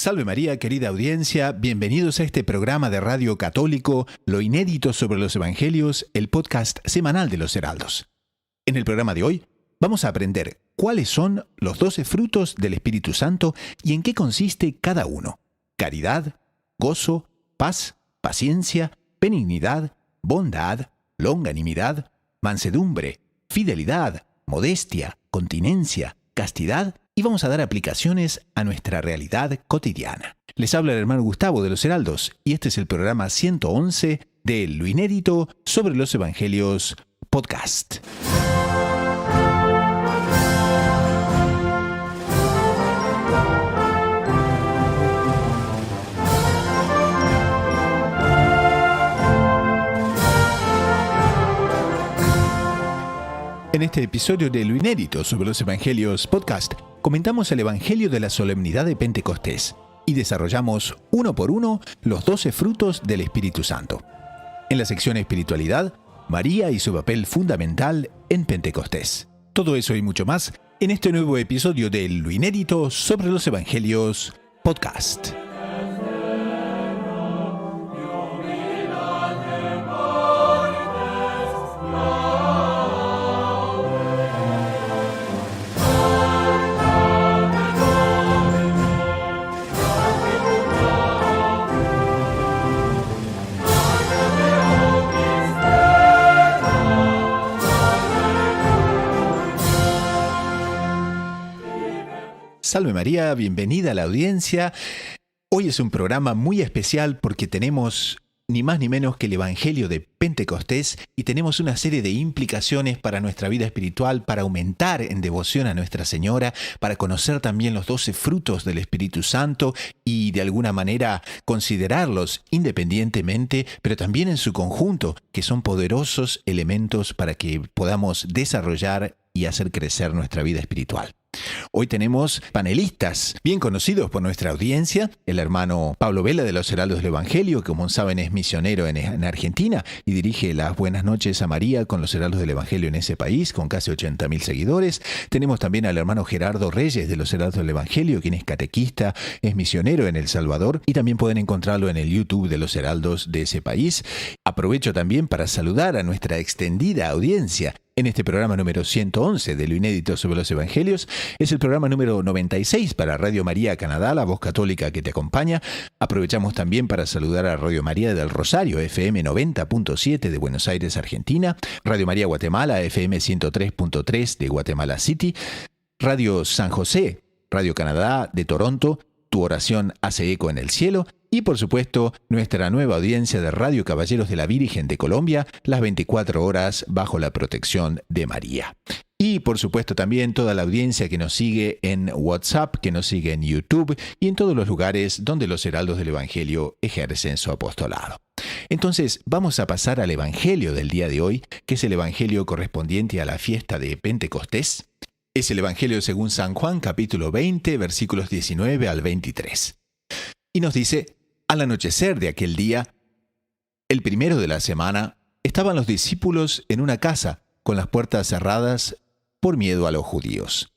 Salve María, querida audiencia, bienvenidos a este programa de Radio Católico, Lo Inédito sobre los Evangelios, el podcast semanal de los Heraldos. En el programa de hoy vamos a aprender cuáles son los 12 frutos del Espíritu Santo y en qué consiste cada uno: caridad, gozo, paz, paciencia, benignidad, bondad, longanimidad, mansedumbre, fidelidad, modestia, continencia, castidad, y vamos a dar aplicaciones a nuestra realidad cotidiana. Les habla el hermano Gustavo de los Heraldos y este es el programa 111 de Lo Inédito sobre los Evangelios podcast. En este episodio de Lo Inédito sobre los Evangelios podcast, comentamos el Evangelio de la Solemnidad de Pentecostés y desarrollamos uno por uno los 12 frutos del Espíritu Santo. En la sección Espiritualidad, María y su papel fundamental en Pentecostés. Todo eso y mucho más en este nuevo episodio de Lo Inédito sobre los Evangelios podcast. Salve María, bienvenida a la audiencia. Hoy es un programa muy especial porque tenemos ni más ni menos que el Evangelio de Pentecostés y tenemos una serie de implicaciones para nuestra vida espiritual, para aumentar en devoción a Nuestra Señora, para conocer también los 12 frutos del Espíritu Santo y de alguna manera considerarlos independientemente, pero también en su conjunto, que son poderosos elementos para que podamos desarrollar y hacer crecer nuestra vida espiritual. Hoy tenemos panelistas bien conocidos por nuestra audiencia. El hermano Pablo Vela de los Heraldos del Evangelio, que como saben es misionero en Argentina y dirige las Buenas Noches a María con los Heraldos del Evangelio en ese país, con casi 80.000 seguidores. Tenemos también al hermano Gerardo Reyes de los Heraldos del Evangelio, quien es catequista, es misionero en El Salvador y también pueden encontrarlo en el YouTube de los Heraldos de ese país. Aprovecho también para saludar a nuestra extendida audiencia. En este programa número 111 de Lo Inédito sobre los Evangelios, es el programa número 96 para Radio María Canadá, la voz católica que te acompaña. Aprovechamos también para saludar a Radio María del Rosario, FM 90.7 de Buenos Aires, Argentina, Radio María Guatemala, FM 103.3 de Guatemala City, Radio San José, Radio Canadá de Toronto, Tu oración hace eco en el cielo, y por supuesto, nuestra nueva audiencia de Radio Caballeros de la Virgen de Colombia, las 24 horas bajo la protección de María. Y por supuesto también toda la audiencia que nos sigue en WhatsApp, que nos sigue en YouTube y en todos los lugares donde los heraldos del Evangelio ejercen su apostolado. Entonces, vamos a pasar al Evangelio del día de hoy, que es el Evangelio correspondiente a la fiesta de Pentecostés. Es el Evangelio según San Juan, capítulo 20, versículos 19 al 23. Y nos dice: al anochecer de aquel día, el primero de la semana, estaban los discípulos en una casa con las puertas cerradas por miedo a los judíos.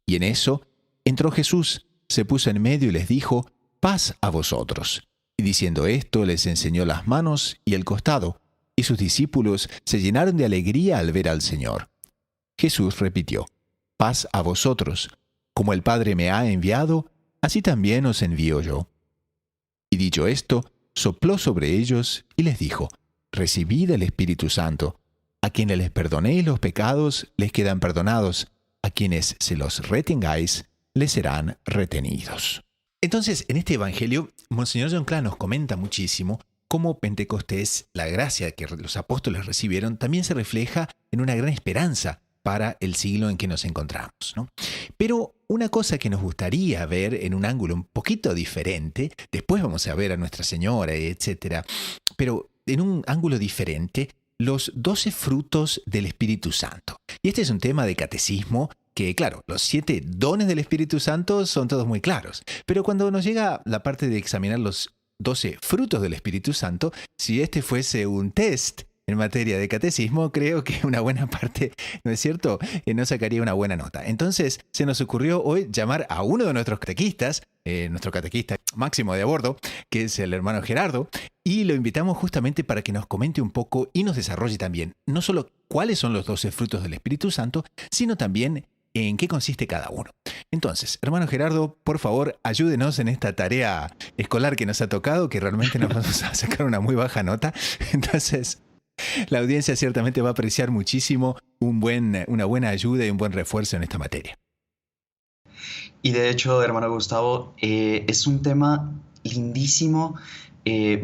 Y en eso entró Jesús, se puso en medio y les dijo: paz a vosotros. Y diciendo esto, les enseñó las manos y el costado, y sus discípulos se llenaron de alegría al ver al Señor. Jesús repitió: paz a vosotros. Como el Padre me ha enviado, así también os envío yo. Y dicho esto, sopló sobre ellos y les dijo: recibid el Espíritu Santo. A quienes les perdonéis los pecados, les quedan perdonados. A quienes se los retengáis, les serán retenidos. Entonces, en este Evangelio, Monseñor John Clan nos comenta muchísimo cómo Pentecostés, la gracia que los apóstoles recibieron, también se refleja en una gran esperanza para el siglo en que nos encontramos, ¿no? Pero una cosa que nos gustaría ver en un ángulo un poquito diferente, después vamos a ver a Nuestra Señora, etcétera, pero en un ángulo diferente, los 12 frutos del Espíritu Santo. Y este es un tema de catecismo que, claro, los 7 dones del Espíritu Santo son todos muy claros, pero cuando nos llega la parte de examinar los 12 frutos del Espíritu Santo, si este fuese un test, en materia de catecismo, creo que una buena parte, ¿no es cierto?, no sacaría una buena nota. Entonces se nos ocurrió hoy llamar a uno de nuestros catequistas, nuestro catequista máximo de a bordo, que es el hermano Gerardo, y lo invitamos justamente para que nos comente un poco y nos desarrolle también, no solo cuáles son los 12 frutos del Espíritu Santo, sino también en qué consiste cada uno. Entonces, hermano Gerardo, por favor, ayúdenos en esta tarea escolar que nos ha tocado, que realmente nos vamos a sacar una muy baja nota. Entonces, la audiencia ciertamente va a apreciar muchísimo una buena ayuda y un buen refuerzo en esta materia. Y de hecho, hermano Gustavo, es un tema lindísimo,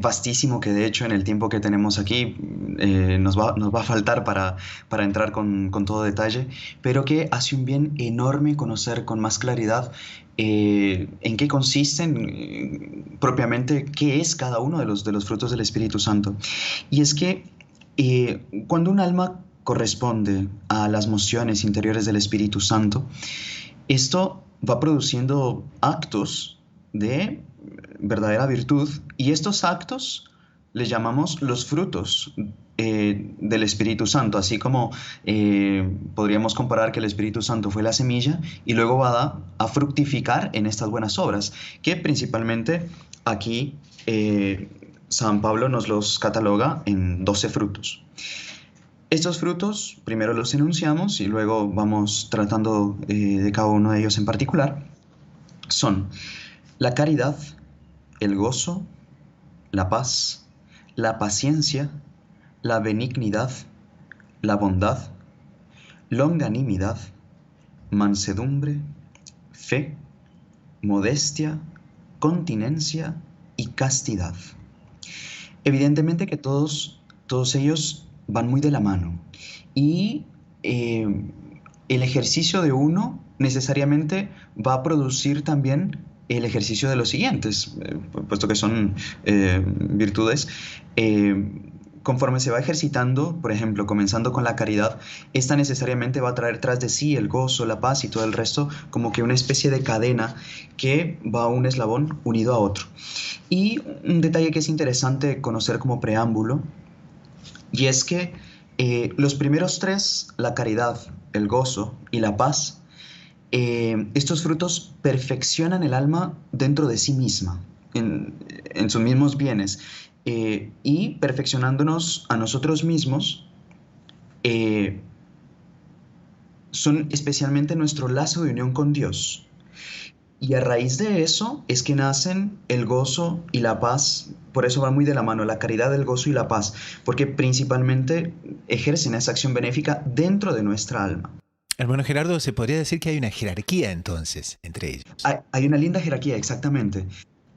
vastísimo, que de hecho en el tiempo que tenemos aquí nos va a faltar para entrar con todo detalle, pero que hace un bien enorme conocer con más claridad en qué consisten, propiamente qué es cada uno de los frutos del Espíritu Santo. Y es que cuando un alma corresponde a las mociones interiores del Espíritu Santo, esto va produciendo actos de verdadera virtud, y estos actos les llamamos los frutos del Espíritu Santo, así como podríamos comparar que el Espíritu Santo fue la semilla y luego va a fructificar en estas buenas obras, que principalmente aquí San Pablo nos los cataloga en 12 frutos. Estos frutos primero los enunciamos y luego vamos tratando de cada uno de ellos en particular. Son la caridad, el gozo, la paz, la paciencia, la benignidad, la bondad, longanimidad, mansedumbre, fe, modestia, continencia y castidad. Evidentemente que todos ellos van muy de la mano, y el ejercicio de uno necesariamente va a producir también el ejercicio de los siguientes, puesto que son virtudes. Conforme se va ejercitando, por ejemplo, comenzando con la caridad, esta necesariamente va a traer tras de sí el gozo, la paz y todo el resto, como que una especie de cadena que va a un eslabón unido a otro. Y un detalle que es interesante conocer como preámbulo, y es que los primeros tres, la caridad, el gozo y la paz, estos frutos perfeccionan el alma dentro de sí misma, en sus mismos bienes, y perfeccionándonos a nosotros mismos, son especialmente nuestro lazo de unión con Dios. Y a raíz de eso es que nacen el gozo y la paz. Por eso va muy de la mano la caridad, el gozo y la paz, porque principalmente ejercen esa acción benéfica dentro de nuestra alma. Hermano Gerardo, ¿se podría decir que hay una jerarquía entonces entre ellos? Hay una linda jerarquía, exactamente.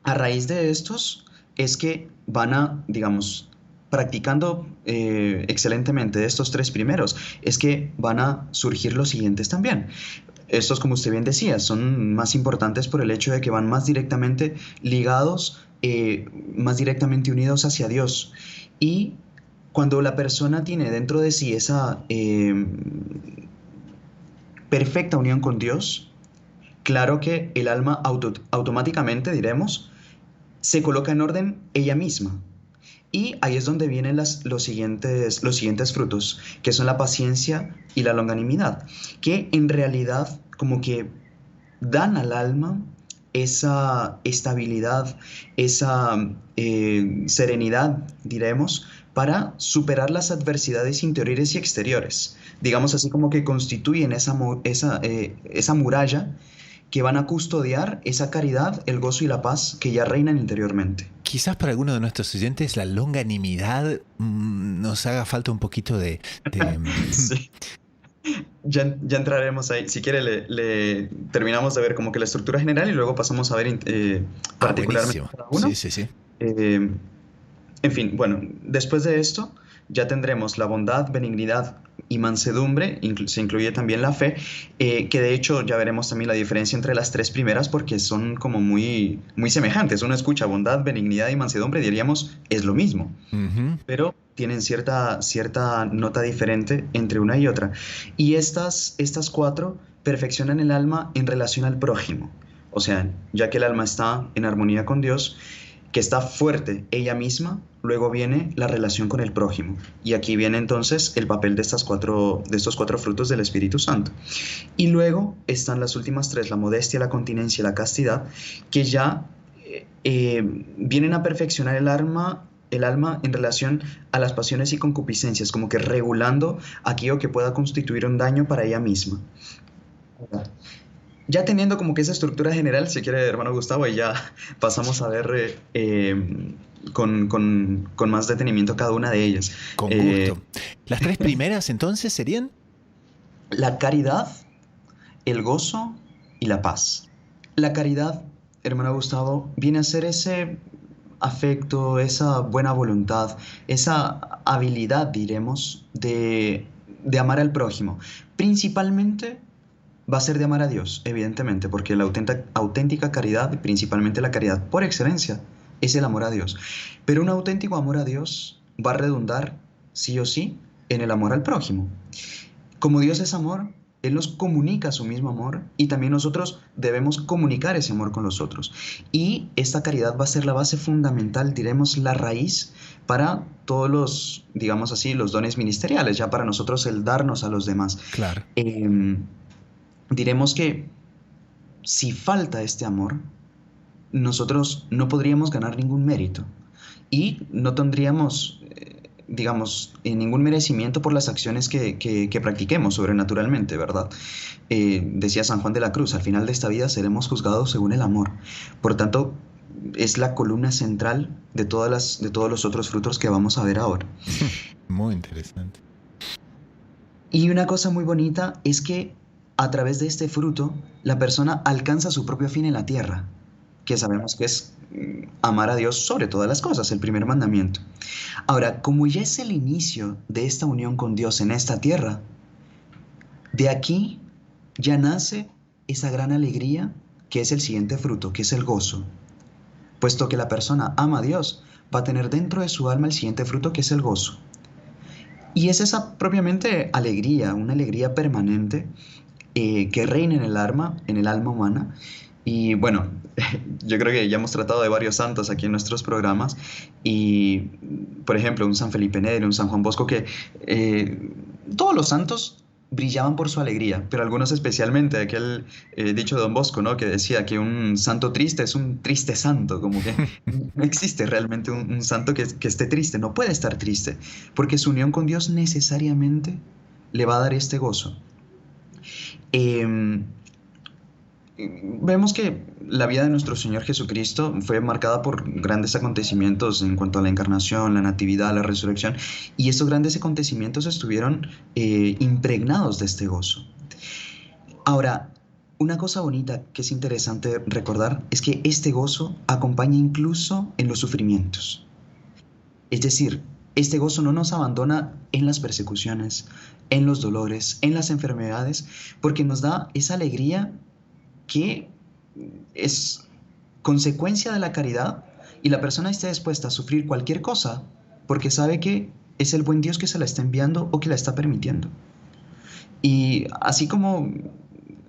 A raíz de estos es que van a, digamos, practicando excelentemente estos tres primeros, es que van a surgir los siguientes también. Estos, como usted bien decía, son más importantes por el hecho de que van más directamente ligados, más directamente unidos hacia Dios. Y cuando la persona tiene dentro de sí esa perfecta unión con Dios, claro que el alma automáticamente, diremos, se coloca en orden ella misma. Y ahí es donde vienen los siguientes frutos, que son la paciencia y la longanimidad, que en realidad como que dan al alma esa estabilidad, esa serenidad, diremos, para superar las adversidades interiores y exteriores. Digamos así, como que constituyen esa muralla que van a custodiar esa caridad, el gozo y la paz que ya reinan interiormente. Quizás para algunos de nuestros oyentes la longanimidad nos haga falta un poquito de... Sí. Ya entraremos ahí. Si quiere, le terminamos de ver como que la estructura general y luego pasamos a ver particularmente cada uno. Sí. En fin, bueno, después de esto ya tendremos la bondad, benignidad y mansedumbre, se incluye también la fe, que de hecho ya veremos también la diferencia entre las tres primeras porque son como muy, muy semejantes. Uno escucha bondad, benignidad y mansedumbre, diríamos es lo mismo, pero tienen cierta nota diferente entre una y otra. Y estas cuatro perfeccionan el alma en relación al prójimo. O sea, ya que el alma está en armonía con Dios, que está fuerte ella misma, luego viene la relación con el prójimo. Y aquí viene entonces el papel de estos cuatro frutos del Espíritu Santo. Y luego están las últimas tres, la modestia, la continencia y la castidad, que ya vienen a perfeccionar el alma en relación a las pasiones y concupiscencias, como que regulando aquello que pueda constituir un daño para ella misma. Ya teniendo como que esa estructura general, si quiere, hermano Gustavo, y ya pasamos a ver con más detenimiento cada una de ellas. Con gusto. Las tres primeras entonces serían la caridad, el gozo y la paz. La caridad, hermano Gustavo, viene a ser ese afecto, esa buena voluntad, esa habilidad, diremos, de amar al prójimo. Principalmente va a ser de amar a Dios, evidentemente, porque la auténtica caridad, principalmente la caridad por excelencia, es el amor a Dios. Pero un auténtico amor a Dios va a redundar, sí o sí, en el amor al prójimo. Como Dios es amor, Él nos comunica su mismo amor y también nosotros debemos comunicar ese amor con los otros. Y esta caridad va a ser la base fundamental, diremos la raíz para todos los, digamos así, los dones ministeriales, ya para nosotros el darnos a los demás. Claro. Diremos que si falta este amor, nosotros no podríamos ganar ningún mérito y no tendríamos, digamos, ningún merecimiento por las acciones que practiquemos sobrenaturalmente, ¿verdad? Decía San Juan de la Cruz, al final de esta vida seremos juzgados según el amor. Por tanto, es la columna central de todos los otros frutos que vamos a ver ahora. Muy interesante. Y una cosa muy bonita es que a través de este fruto, la persona alcanza su propio fin en la tierra, que sabemos que es amar a Dios sobre todas las cosas, el primer mandamiento. Ahora, como ya es el inicio de esta unión con Dios en esta tierra, de aquí ya nace esa gran alegría que es el siguiente fruto, que es el gozo. Puesto que la persona ama a Dios, va a tener dentro de su alma el siguiente fruto, que es el gozo. Y es esa propiamente alegría, una alegría permanente, que reina en el alma humana. Y bueno, yo creo que ya hemos tratado de varios santos aquí en nuestros programas y, por ejemplo, un San Felipe Neri, un San Juan Bosco, que todos los santos brillaban por su alegría, pero algunos especialmente, aquel dicho de Don Bosco, ¿no?, que decía que un santo triste es un triste santo, como que no existe realmente un santo que esté triste, no puede estar triste, porque su unión con Dios necesariamente le va a dar este gozo. Vemos que la vida de nuestro Señor Jesucristo fue marcada por grandes acontecimientos en cuanto a la encarnación, la natividad, la resurrección, y estos grandes acontecimientos estuvieron impregnados de este gozo. Ahora, una cosa bonita que es interesante recordar es que este gozo acompaña incluso en los sufrimientos. Es decir, este gozo no nos abandona en las persecuciones, en los dolores, en las enfermedades, porque nos da esa alegría que es consecuencia de la caridad y la persona está dispuesta a sufrir cualquier cosa porque sabe que es el buen Dios que se la está enviando o que la está permitiendo. Y así como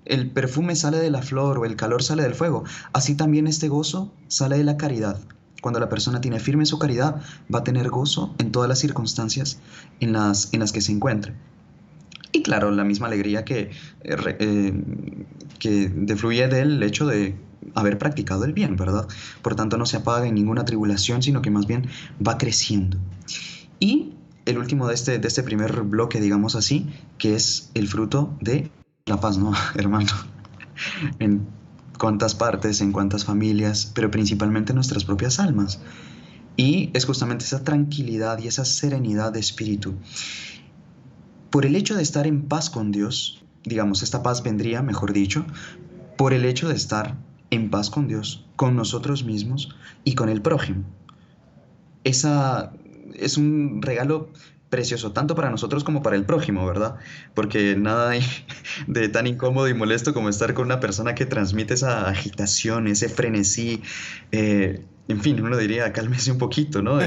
el perfume sale de la flor o el calor sale del fuego, así también este gozo sale de la caridad. Cuando la persona tiene firme su caridad, va a tener gozo en todas las circunstancias en las que se encuentre. Y claro, la misma alegría que defluye del hecho de haber practicado el bien, ¿verdad? Por tanto, no se apaga en ninguna tribulación, sino que más bien va creciendo. Y el último de este primer bloque, digamos así, que es el fruto de la paz, ¿no, hermano? En cuántas partes, en cuántas familias, pero principalmente en nuestras propias almas. Y es justamente esa tranquilidad y esa serenidad de espíritu. Por el hecho de estar en paz con Dios, digamos, esta paz vendría, mejor dicho, por el hecho de estar en paz con Dios, con nosotros mismos y con el prójimo. Esa es un regalo precioso, tanto para nosotros como para el prójimo, ¿verdad? Porque nada hay de tan incómodo y molesto como estar con una persona que transmite esa agitación, ese frenesí. En fin, uno diría, cálmese un poquito, ¿no?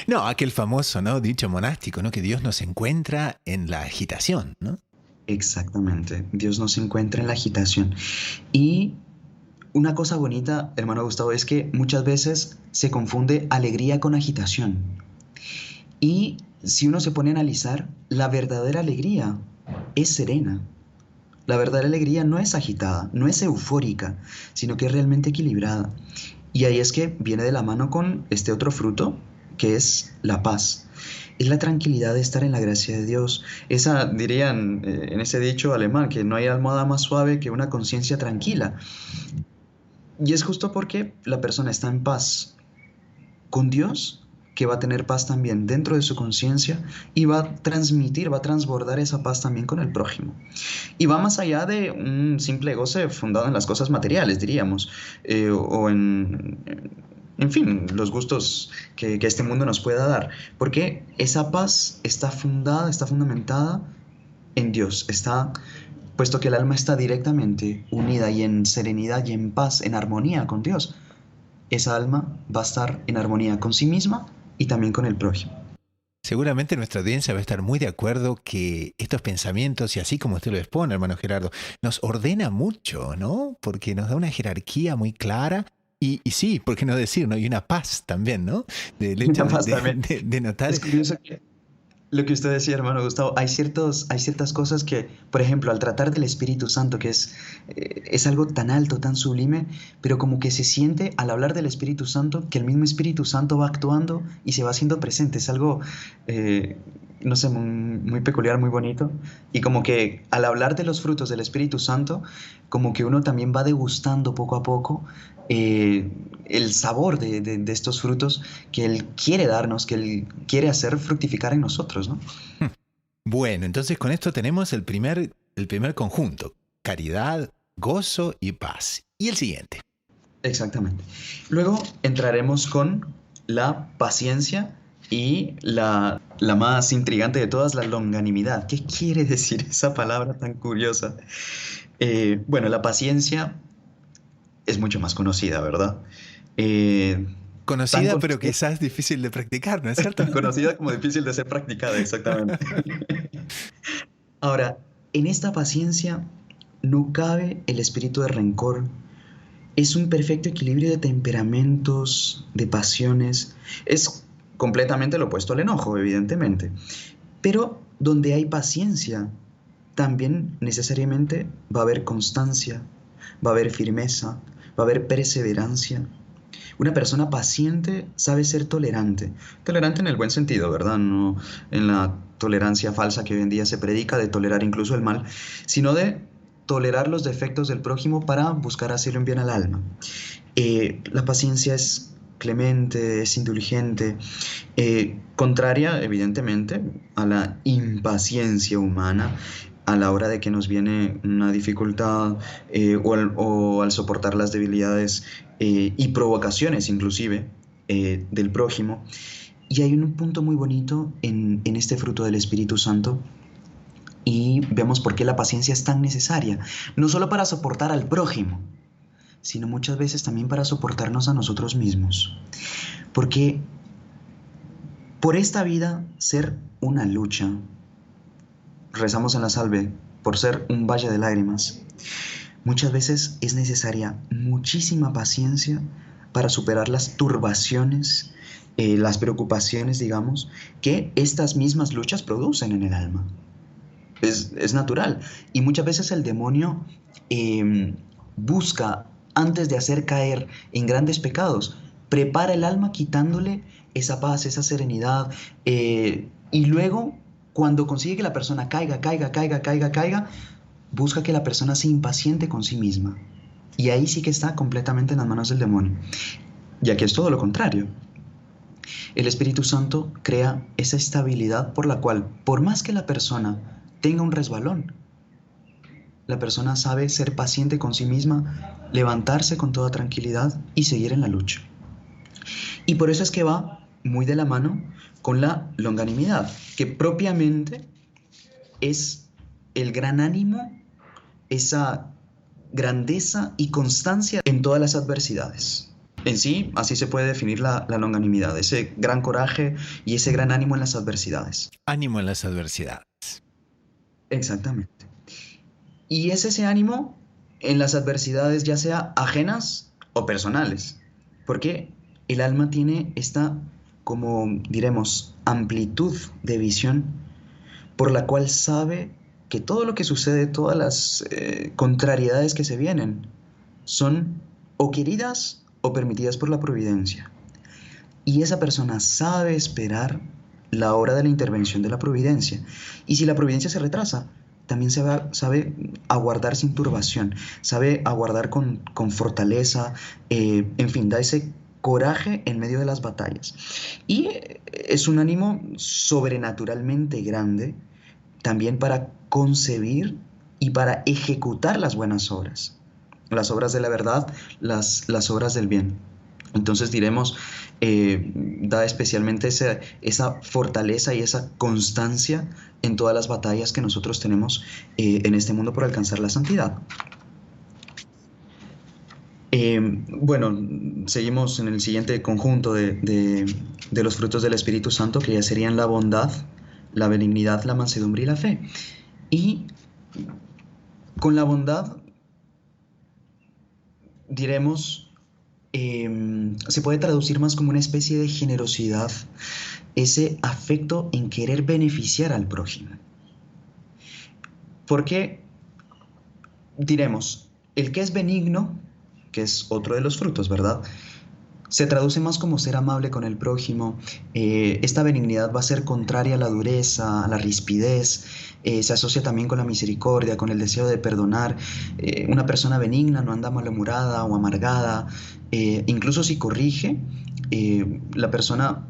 No, aquel famoso, ¿no?, dicho monástico, ¿no?, que Dios nos encuentra en la agitación, ¿no? Exactamente, Dios nos encuentra en la agitación. Y una cosa bonita, hermano Gustavo, es que muchas veces se confunde alegría con agitación. Y si uno se pone a analizar, la verdadera alegría es serena. La verdadera alegría no es agitada, no es eufórica, sino que es realmente equilibrada. Y ahí es que viene de la mano con este otro fruto, que es la paz. Es la tranquilidad de estar en la gracia de Dios. Esa, dirían en ese dicho alemán, que no hay almohada más suave que una conciencia tranquila. Y es justo porque la persona está en paz con Dios, que va a tener paz también dentro de su conciencia y va a transmitir, va a transbordar esa paz también con el prójimo. Y va más allá de un simple goce fundado en las cosas materiales, diríamos, o en fin, los gustos que este mundo nos pueda dar, porque esa paz está fundada, está fundamentada en Dios, está, puesto que el alma está directamente unida y en serenidad y en paz, en armonía con Dios, esa alma va a estar en armonía con sí misma y también con el prójimo. Seguramente nuestra audiencia va a estar muy de acuerdo que estos pensamientos, y así como usted lo expone, hermano Gerardo, nos ordena mucho, ¿no? Porque nos da una jerarquía muy clara y sí, ¿por qué no decir, ¿no? Y una paz también, ¿no? Del hecho Una paz también. de notar. Es curioso que lo que usted decía, hermano Gustavo, hay ciertas cosas que, por ejemplo, al tratar del Espíritu Santo, que es algo tan alto, tan sublime, pero como que se siente al hablar del Espíritu Santo que el mismo Espíritu Santo va actuando y se va haciendo presente. Es algo, eh, no sé, muy peculiar, muy bonito. Y como que al hablar de los frutos del Espíritu Santo, como que uno también va degustando poco a poco eh, el sabor de estos frutos que Él quiere darnos, que Él quiere hacer fructificar en nosotros, ¿no? Bueno, entonces con esto tenemos el primer conjunto: caridad, gozo y paz. Y el siguiente. Exactamente. Luego entraremos con la paciencia y la más intrigante de todas, la longanimidad. ¿Qué quiere decir esa palabra tan curiosa? Bueno, la paciencia es mucho más conocida, ¿verdad? Eh, tan Conocida, pero conocida, quizás difícil de practicar, ¿no es cierto? tan conocida como difícil de ser practicada, exactamente. Ahora, en esta paciencia no cabe el espíritu de rencor. Es un perfecto equilibrio de temperamentos, de pasiones. Es completamente lo opuesto al enojo, evidentemente. Pero donde hay paciencia, también necesariamente va a haber constancia, va a haber firmeza, va a haber perseverancia. Una persona paciente sabe ser tolerante. Tolerante en el buen sentido, ¿verdad? No en la tolerancia falsa que hoy en día se predica de tolerar incluso el mal, sino de tolerar los defectos del prójimo para buscar hacerle un bien al alma. La paciencia es clemente, es indulgente, contraria evidentemente a la impaciencia humana a la hora de que nos viene una dificultad o al soportar las debilidades y provocaciones inclusive del prójimo. Y hay un punto muy bonito en este fruto del Espíritu Santo y vemos por qué la paciencia es tan necesaria, no solo para soportar al prójimo, sino muchas veces también para soportarnos a nosotros mismos. Porque por esta vida ser una lucha, rezamos en la salve, por ser un valle de lágrimas, muchas veces es necesaria muchísima paciencia para superar las turbaciones, las preocupaciones, digamos, que estas mismas luchas producen en el alma. Es natural. Y muchas veces el demonio busca, antes de hacer caer en grandes pecados, prepara el alma quitándole esa paz, esa serenidad. Y luego, cuando consigue que la persona caiga, busca que la persona se impaciente con sí misma. Y ahí sí que está completamente en las manos del demonio. Y aquí es todo lo contrario. El Espíritu Santo crea esa estabilidad por la cual, por más que la persona tenga un resbalón, la persona sabe ser paciente con sí misma, levantarse con toda tranquilidad y seguir en la lucha. Y por eso es que va muy de la mano con la longanimidad, que propiamente es el gran ánimo, esa grandeza y constancia en todas las adversidades. En sí, así se puede definir la longanimidad, ese gran coraje y ese gran ánimo en las adversidades. Ánimo en las adversidades. Exactamente. Y es ese ánimo en las adversidades, ya sea ajenas o personales, porque el alma tiene esta, como diremos, amplitud de visión por la cual sabe que todo lo que sucede, todas las contrariedades que se vienen, son o queridas o permitidas por la providencia. Y esa persona sabe esperar la hora de la intervención de la providencia. Y si la providencia se retrasa, también sabe aguardar sin turbación, sabe aguardar con fortaleza, en fin, da ese coraje en medio de las batallas. Y es un ánimo sobrenaturalmente grande también para concebir y para ejecutar las obras de la verdad, las obras del bien. Entonces diremos, da especialmente esa fortaleza y esa constancia en todas las batallas que nosotros tenemos en este mundo por alcanzar la santidad. Bueno, seguimos en el siguiente conjunto de los frutos del Espíritu Santo, que ya serían la bondad, la benignidad, la mansedumbre y la fe. Y con la bondad diremos, se puede traducir más como una especie de generosidad, ese afecto en querer beneficiar al prójimo. Porque diremos, el que es benigno, que es otro de los frutos, ¿verdad?, se traduce más como ser amable con el prójimo. Esta benignidad va a ser contraria a la dureza, a la rispidez. Se asocia también con la misericordia, con el deseo de perdonar. Una persona benigna no anda malhumorada o amargada. Incluso si corrige, la persona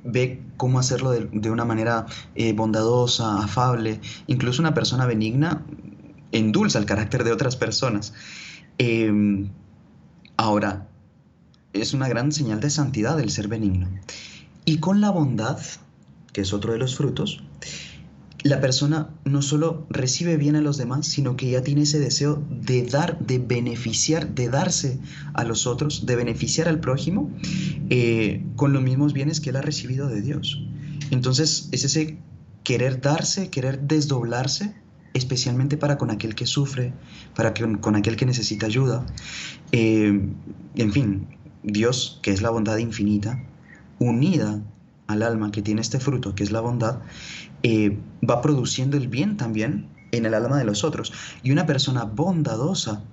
ve cómo hacerlo de una manera bondadosa, afable. Incluso una persona benigna endulza el carácter de otras personas. Ahora, es una gran señal de santidad el ser benigno. Y con la bondad, que es otro de los frutos, la persona no solo recibe bien a los demás, sino que ya tiene ese deseo de dar, de beneficiar, de darse a los otros, de beneficiar al prójimo con los mismos bienes que él ha recibido de Dios. Entonces es ese querer darse, querer desdoblarse, especialmente para con aquel que sufre, con aquel que necesita ayuda. En fin, Dios, que es la bondad infinita, unida al alma que tiene este fruto, que es la bondad, va produciendo el bien también en el alma de los otros. Y una persona bondadosa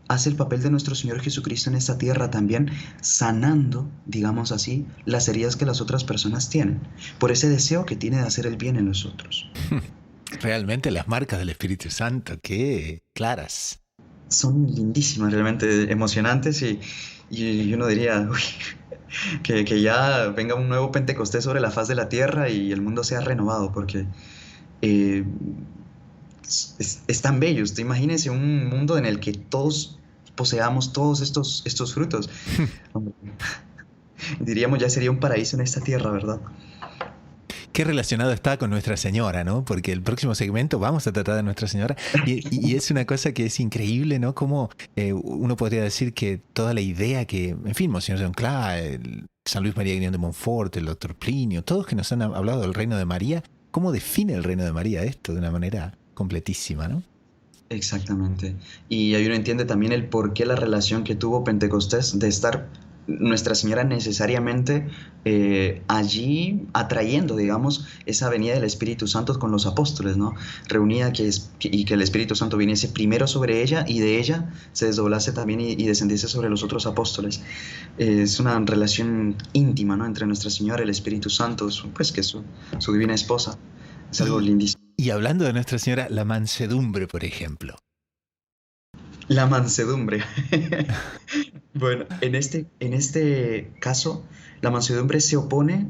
hace el papel de nuestro Señor Jesucristo en esta tierra también, sanando, digamos así, las heridas que las otras personas tienen, por ese deseo que tiene de hacer el bien en los otros. Realmente las marcas del Espíritu Santo, qué claras. Son lindísimas, realmente emocionantes y uno diría, uy, que ya venga un nuevo Pentecostés sobre la faz de la tierra y el mundo sea renovado, porque es tan bello. Usted imagínese un mundo en el que todos poseamos todos estos frutos. Diríamos, ya sería un paraíso en esta tierra, ¿verdad? Qué relacionado está con Nuestra Señora, ¿no? Porque el próximo segmento vamos a tratar de Nuestra Señora y es una cosa que es increíble, ¿no? Como uno podría decir que toda la idea que, en fin, Monseñor John Clare, San Luis María Griñón de Montfort, el doctor Plinio, todos que nos han hablado del reino de María, ¿cómo define el reino de María esto de una manera completísima, ¿no? Exactamente. Y ahí uno entiende también el por qué la relación que tuvo Pentecostés de estar Nuestra Señora necesariamente allí atrayendo, digamos, esa venida del Espíritu Santo con los apóstoles, ¿no? Reunida y que el Espíritu Santo viniese primero sobre ella y de ella se desdoblase también y descendiese sobre los otros apóstoles. Es una relación íntima, ¿no? Entre Nuestra Señora y el Espíritu Santo, pues que es su divina esposa. Es algo lindísimo. Y hablando de Nuestra Señora, la mansedumbre, por ejemplo. La mansedumbre. Bueno, en este caso, la mansedumbre se opone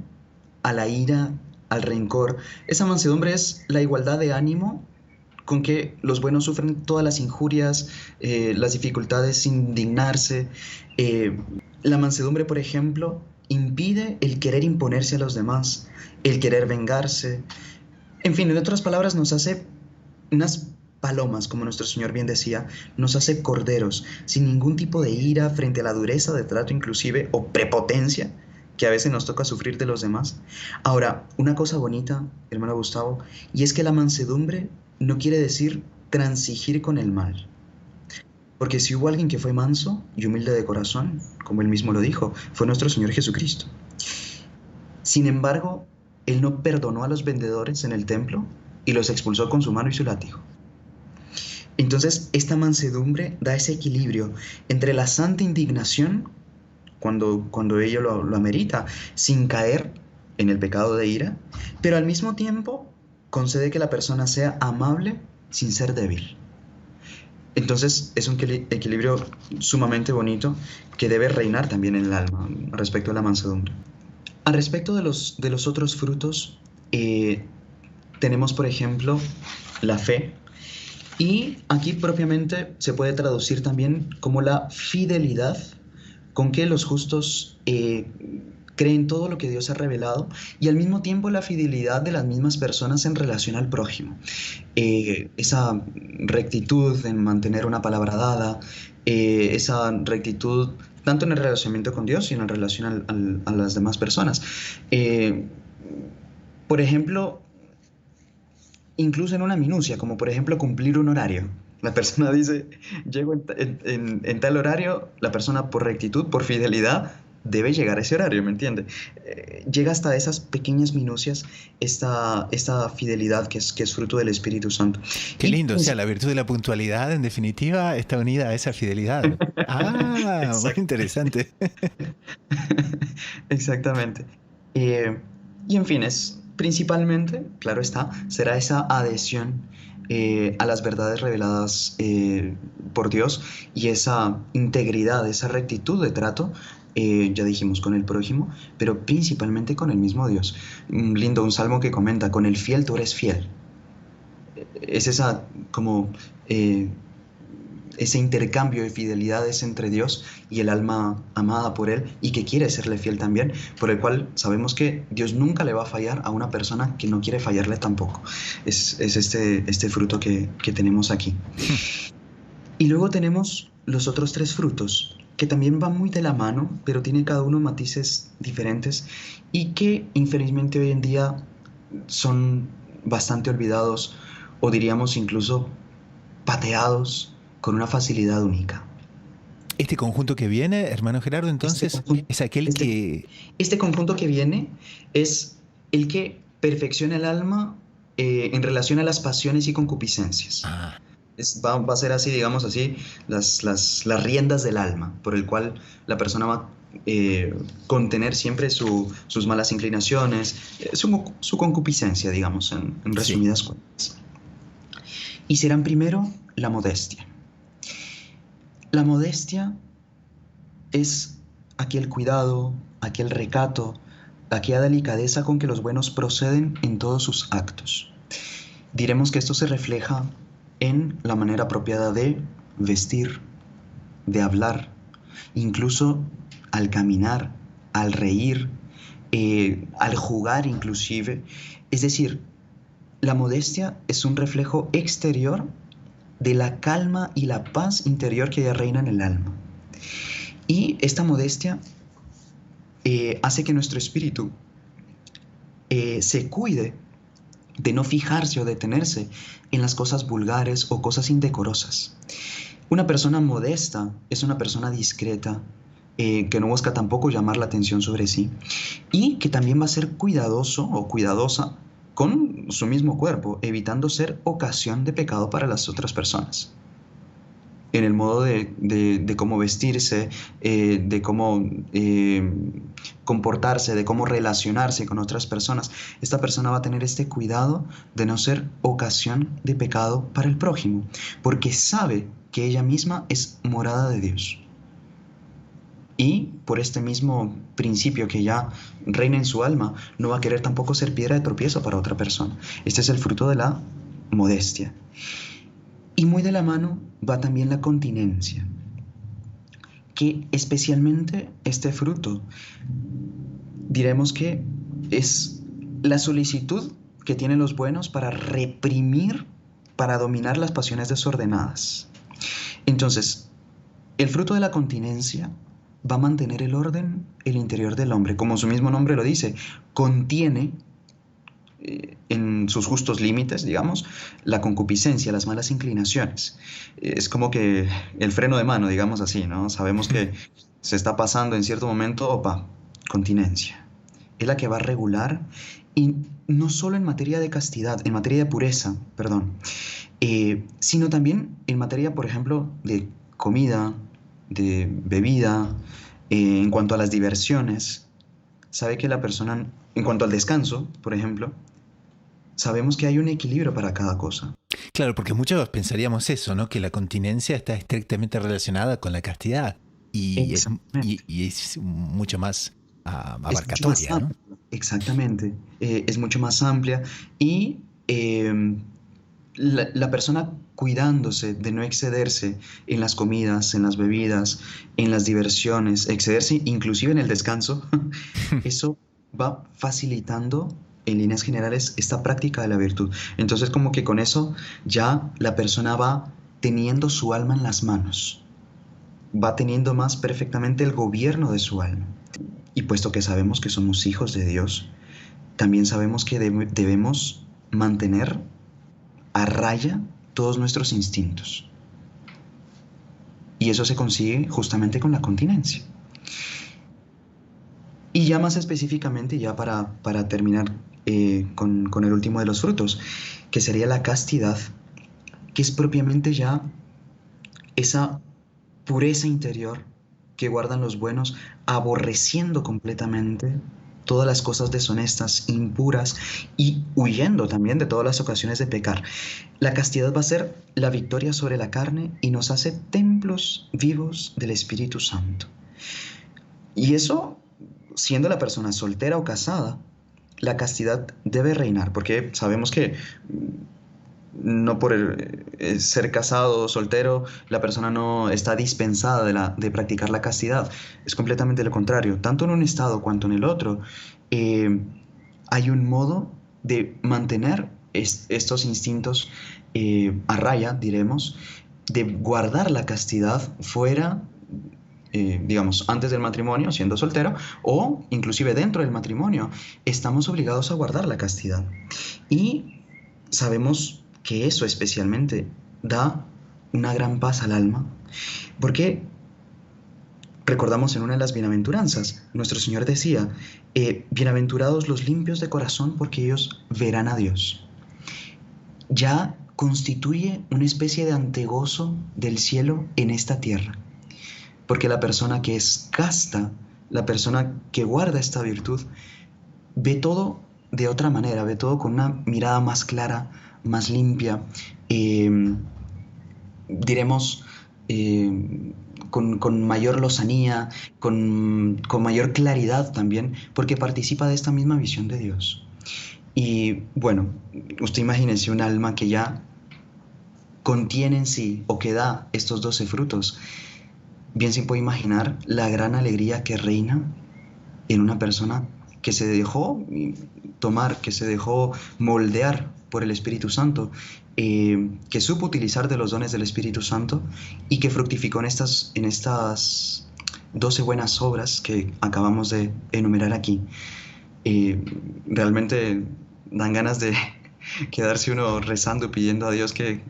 a la ira, al rencor. Esa mansedumbre es la igualdad de ánimo con que los buenos sufren todas las injurias, las dificultades sin indignarse. La mansedumbre, por ejemplo, impide el querer imponerse a los demás, el querer vengarse. En fin, en otras palabras, nos hace unas palomas, como nuestro Señor bien decía, nos hace corderos, sin ningún tipo de ira frente a la dureza de trato inclusive o prepotencia que a veces nos toca sufrir de los demás. Ahora, una cosa bonita, hermano Gustavo, y es que la mansedumbre no quiere decir transigir con el mal. Porque si hubo alguien que fue manso y humilde de corazón, como él mismo lo dijo, fue nuestro Señor Jesucristo. Sin embargo, él no perdonó a los vendedores en el templo y los expulsó con su mano y su látigo. Entonces, esta mansedumbre da ese equilibrio entre la santa indignación, cuando ello lo amerita, sin caer en el pecado de ira, pero al mismo tiempo concede que la persona sea amable sin ser débil. Entonces, es un equilibrio sumamente bonito que debe reinar también en el alma respecto a la mansedumbre. Al respecto de los otros frutos, tenemos, por ejemplo, la fe. Y aquí propiamente se puede traducir también como la fidelidad con que los justos creen todo lo que Dios ha revelado, y al mismo tiempo la fidelidad de las mismas personas en relación al prójimo. Esa rectitud en mantener una palabra dada, esa rectitud tanto en el relacionamiento con Dios y en relación a las demás personas. Por ejemplo, incluso en una minucia, como por ejemplo cumplir un horario. La persona dice, llego en tal horario, la persona por rectitud, por fidelidad, debe llegar a ese horario, ¿me entiende? Llega hasta esas pequeñas minucias esta fidelidad que es fruto del Espíritu Santo. Qué lindo, o sea, la virtud de la puntualidad, en definitiva, está unida a esa fidelidad. Ah, muy interesante. Exactamente. Y en fin, principalmente, claro está, será esa adhesión a las verdades reveladas por Dios, y esa integridad, esa rectitud de trato, ya dijimos, con el prójimo, pero principalmente con el mismo Dios. Lindo un salmo que comenta, con el fiel tú eres fiel. Es esa como ese intercambio de fidelidades entre Dios y el alma amada por Él y que quiere serle fiel también, por el cual sabemos que Dios nunca le va a fallar a una persona que no quiere fallarle tampoco. Es este fruto que tenemos aquí. Y luego tenemos los otros tres frutos, que también van muy de la mano, pero tienen cada uno matices diferentes y que infelizmente hoy en día son bastante olvidados, o diríamos incluso pateados con una facilidad única. Este conjunto que viene, hermano Gerardo, entonces, es aquel que... Este conjunto que viene es el que perfecciona el alma en relación a las pasiones y concupiscencias. Va a ser así, digamos así, las riendas del alma, por el cual la persona va a contener siempre sus malas inclinaciones, su concupiscencia, digamos, en resumidas cuentas. Y serán primero la modestia. La modestia es aquel cuidado, aquel recato, aquella delicadeza con que los buenos proceden en todos sus actos. Diremos que esto se refleja en la manera apropiada de vestir, de hablar, incluso al caminar, al reír, al jugar inclusive. Es decir, la modestia es un reflejo exterior de la calma y la paz interior que ya reina en el alma. Y esta modestia hace que nuestro espíritu se cuide de no fijarse o detenerse en las cosas vulgares o cosas indecorosas. Una persona modesta es una persona discreta, que no busca tampoco llamar la atención sobre sí, y que también va a ser cuidadoso o cuidadosa con su mismo cuerpo, evitando ser ocasión de pecado para las otras personas. En el modo de cómo vestirse, de cómo comportarse, de cómo relacionarse con otras personas, esta persona va a tener este cuidado de no ser ocasión de pecado para el prójimo, porque sabe que ella misma es morada de Dios. Y por este mismo principio que ya reina en su alma, no va a querer tampoco ser piedra de tropiezo para otra persona. Este es el fruto de la modestia. Y muy de la mano va también la continencia, que especialmente este fruto, diremos que es la solicitud que tienen los buenos para reprimir, para dominar las pasiones desordenadas. Entonces, el fruto de la continencia va a mantener el orden, el interior del hombre. Como su mismo nombre lo dice, contiene en sus justos límites, digamos, la concupiscencia, las malas inclinaciones. Es como que el freno de mano, digamos así, ¿no? Sabemos que se está pasando en cierto momento, opa, continencia. Es la que va a regular, y no solo en materia de castidad, en materia de pureza, perdón, sino también en materia, por ejemplo, de comida, de bebida, en cuanto a las diversiones. Sabe que la persona, en cuanto al descanso, por ejemplo, sabemos que hay un equilibrio para cada cosa. Claro, porque muchos pensaríamos eso, ¿no? Que la continencia está estrictamente relacionada con la castidad Exactamente. y es mucho más Es mucho más abarcatoria, ¿no? amplia. Exactamente. Es mucho más amplia y la persona cuidándose de no excederse en las comidas, en las bebidas, en las diversiones, excederse inclusive en el descanso, eso va facilitando en líneas generales esta práctica de la virtud. Entonces como que con eso ya la persona va teniendo su alma en las manos, va teniendo más perfectamente el gobierno de su alma. Y puesto que sabemos que somos hijos de Dios, también sabemos que debemos mantener a raya todos nuestros instintos. Y eso se consigue justamente con la continencia. Y ya más específicamente, ya para terminar con el último de los frutos, que sería la castidad, que es propiamente ya esa pureza interior que guardan los buenos, aborreciendo completamente todas las cosas deshonestas, impuras, y huyendo también de todas las ocasiones de pecar. La castidad va a ser la victoria sobre la carne y nos hace templos vivos del Espíritu Santo. Y eso, siendo la persona soltera o casada, la castidad debe reinar, porque sabemos que no por ser casado o soltero, la persona no está dispensada de practicar la castidad. Es completamente lo contrario. Tanto en un estado cuanto en el otro, eh, hay un modo de mantener estos instintos a raya, diremos, de guardar la castidad fuera, digamos, antes del matrimonio, siendo soltero, o inclusive dentro del matrimonio. Estamos obligados a guardar la castidad. Y sabemos que eso especialmente da una gran paz al alma, porque recordamos en una de las bienaventuranzas, nuestro Señor decía, bienaventurados los limpios de corazón, porque ellos verán a Dios. Ya constituye una especie de antegozo del cielo en esta tierra, porque la persona que es casta, la persona que guarda esta virtud, ve todo de otra manera, ve todo con una mirada más clara, más limpia, diremos, con mayor lozanía, con mayor claridad también, porque participa de esta misma visión de Dios. Y bueno, usted imagínese un alma que ya contiene en sí o que da estos 12 frutos. Bien se puede imaginar la gran alegría que reina en una persona que se dejó tomar, que se dejó moldear por el Espíritu Santo, que supo utilizar de los dones del Espíritu Santo y que fructificó en estas 12 buenas obras que acabamos de enumerar aquí. Realmente dan ganas de quedarse uno rezando y pidiendo a Dios que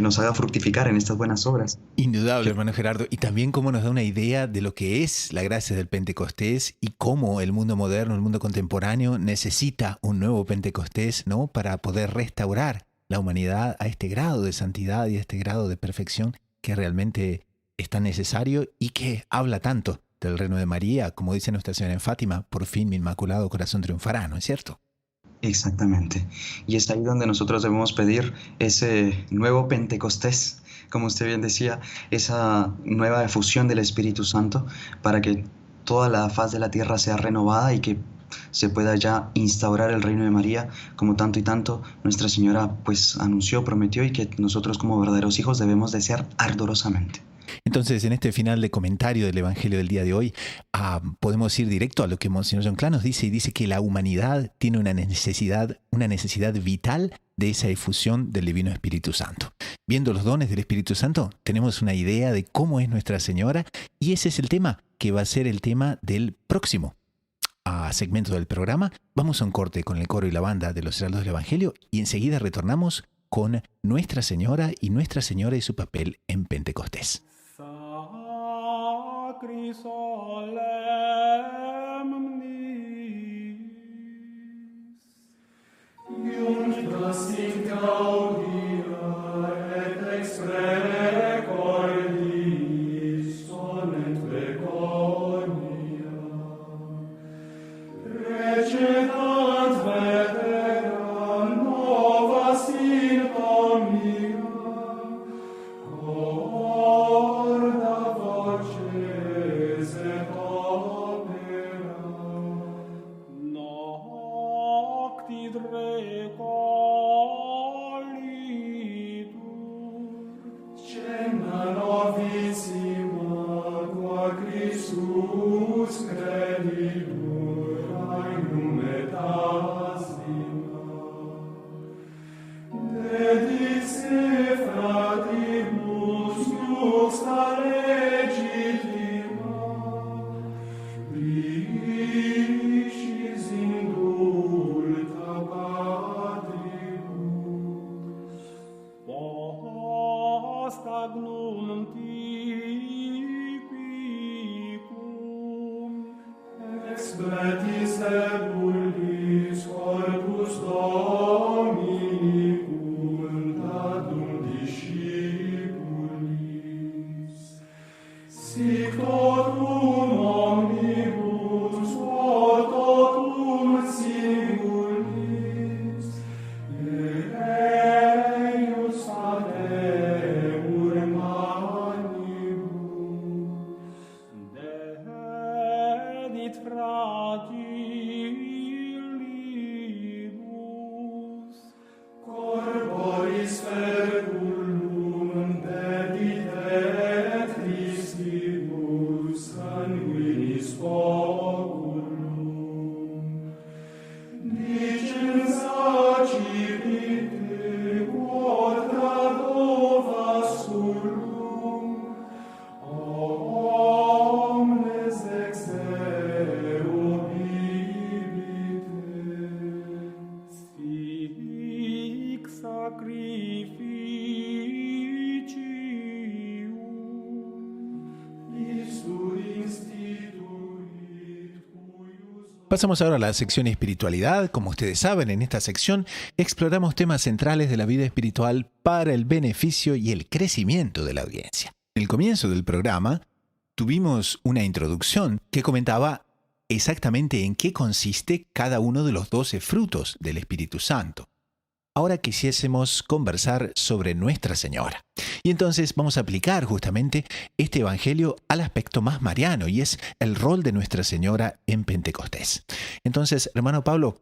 nos haga fructificar en estas buenas obras. Indudable, hermano Gerardo. Y también cómo nos da una idea de lo que es la gracia del Pentecostés y cómo el mundo moderno, el mundo contemporáneo, necesita un nuevo Pentecostés, ¿no? Para poder restaurar la humanidad a este grado de santidad y a este grado de perfección que realmente es tan necesario y que habla tanto del reino de María, como dice Nuestra Señora en Fátima, por fin mi inmaculado corazón triunfará, ¿no es cierto? Exactamente. Y es ahí donde nosotros debemos pedir ese nuevo Pentecostés, como usted bien decía, esa nueva efusión del Espíritu Santo para que toda la faz de la tierra sea renovada y que se pueda ya instaurar el reino de María, como tanto y tanto Nuestra Señora pues anunció, prometió, y que nosotros como verdaderos hijos debemos desear ardorosamente. Entonces, en este final de comentario del Evangelio del día de hoy, podemos ir directo a lo que Monseñor John Clan nos dice, y dice que la humanidad tiene una necesidad vital de esa efusión del Divino Espíritu Santo. Viendo los dones del Espíritu Santo, tenemos una idea de cómo es Nuestra Señora, y ese es el tema que va a ser el tema del próximo segmento del programa. Vamos a un corte con el coro y la banda de los Heraldos del Evangelio y enseguida retornamos con Nuestra Señora y su papel en Pentecostés. Pasamos ahora a la sección espiritualidad. Como ustedes saben, en esta sección exploramos temas centrales de la vida espiritual para el beneficio y el crecimiento de la audiencia. En el comienzo del programa tuvimos una introducción que comentaba exactamente en qué consiste cada uno de los 12 frutos del Espíritu Santo. Ahora quisiésemos conversar sobre Nuestra Señora. Y entonces vamos a aplicar justamente este evangelio al aspecto más mariano, y es el rol de Nuestra Señora en Pentecostés. Entonces, hermano Pablo,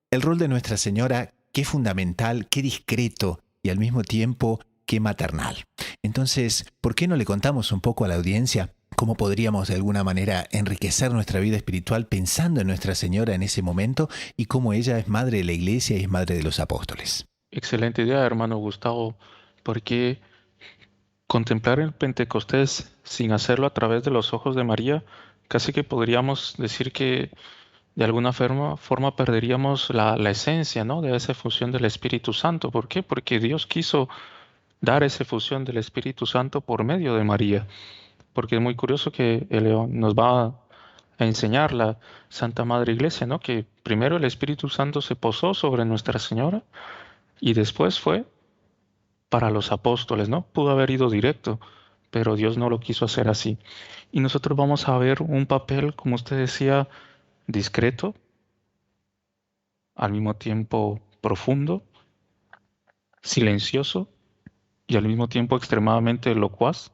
el rol de Nuestra Señora, qué fundamental, qué discreto y al mismo tiempo qué maternal. Entonces, ¿por qué no le contamos un poco a la audiencia cómo podríamos de alguna manera enriquecer nuestra vida espiritual pensando en Nuestra Señora en ese momento y cómo ella es madre de la Iglesia y es madre de los apóstoles? Excelente idea, hermano Gustavo, porque contemplar el Pentecostés sin hacerlo a través de los ojos de María, casi que podríamos decir que de alguna forma perderíamos la esencia, ¿no?, de esa fusión del Espíritu Santo. ¿Por qué? Porque Dios quiso dar esa fusión del Espíritu Santo por medio de María. Porque es muy curioso que nos va a enseñar la Santa Madre Iglesia, ¿no?, que primero el Espíritu Santo se posó sobre Nuestra Señora y después fue para los apóstoles, ¿no? Pudo haber ido directo, pero Dios no lo quiso hacer así. Y nosotros vamos a ver un papel, como usted decía, discreto, al mismo tiempo profundo, silencioso y al mismo tiempo extremadamente locuaz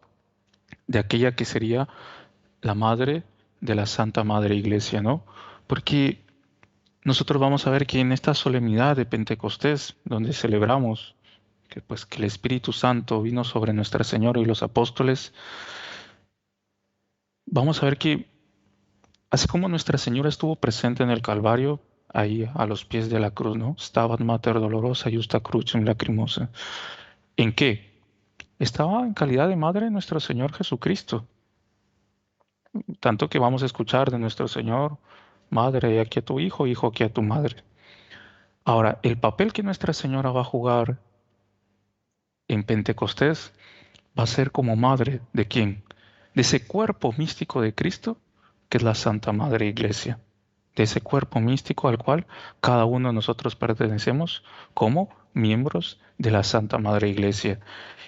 de aquella que sería la madre de la Santa Madre Iglesia, ¿no? Porque nosotros vamos a ver que en esta solemnidad de Pentecostés, donde celebramos que el Espíritu Santo vino sobre Nuestra Señora y los apóstoles, vamos a ver que así como Nuestra Señora estuvo presente en el Calvario, ahí a los pies de la cruz, ¿no? Stabat Mater Dolorosa Justa Crucem Lacrimosa. ¿En qué? Estaba en calidad de madre de nuestro Señor Jesucristo. Tanto que vamos a escuchar de nuestro Señor madre, aquí a tu hijo, hijo, aquí a tu madre. Ahora, el papel que Nuestra Señora va a jugar en Pentecostés va a ser como madre ¿de quién? De ese cuerpo místico de Cristo, que es la Santa Madre Iglesia. De ese cuerpo místico al cual cada uno de nosotros pertenecemos como miembros de la Santa Madre Iglesia.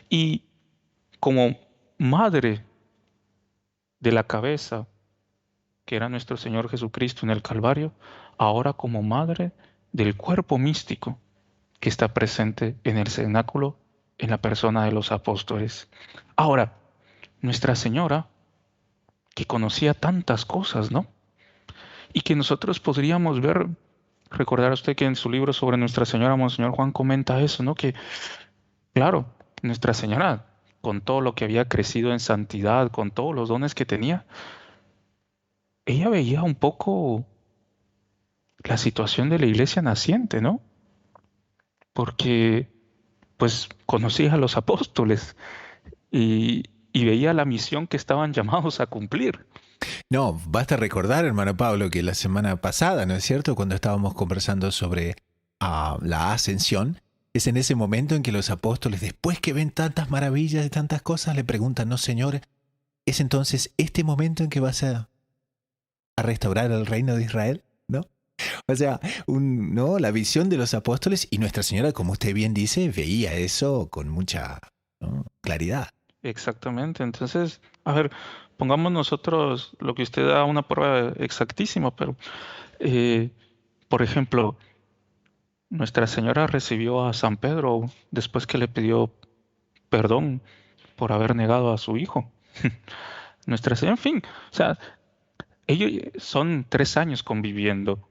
Y como madre de la cabeza, que era nuestro Señor Jesucristo en el Calvario, ahora como madre del cuerpo místico que está presente en el cenáculo en la persona de los apóstoles. Ahora, Nuestra Señora, que conocía tantas cosas, ¿no? Y que nosotros podríamos ver, recordar usted que en su libro sobre Nuestra Señora, Monseñor Juan comenta eso, ¿no? Que, claro, Nuestra Señora, con todo lo que había crecido en santidad, con todos los dones que tenía, ella veía un poco la situación de la iglesia naciente, ¿no? Porque, pues, conocía a los apóstoles y veía la misión que estaban llamados a cumplir. No, basta recordar, hermano Pablo, que la semana pasada, ¿no es cierto?, cuando estábamos conversando sobre la ascensión, es en ese momento en que los apóstoles, después que ven tantas maravillas y tantas cosas, le preguntan, no, Señor, ¿es entonces este momento en que vas a restaurar el reino de Israel? ¿No? O sea, ¿no? La visión de los apóstoles y Nuestra Señora, como usted bien dice, veía eso con mucha, ¿no?, claridad. Exactamente. Entonces, a ver, pongamos nosotros lo que usted da una prueba exactísima, pero, eh, por ejemplo, Nuestra Señora recibió a San Pedro después que le pidió perdón por haber negado a su hijo. Nuestra Señora, en fin, o sea, ellos son 3 años conviviendo.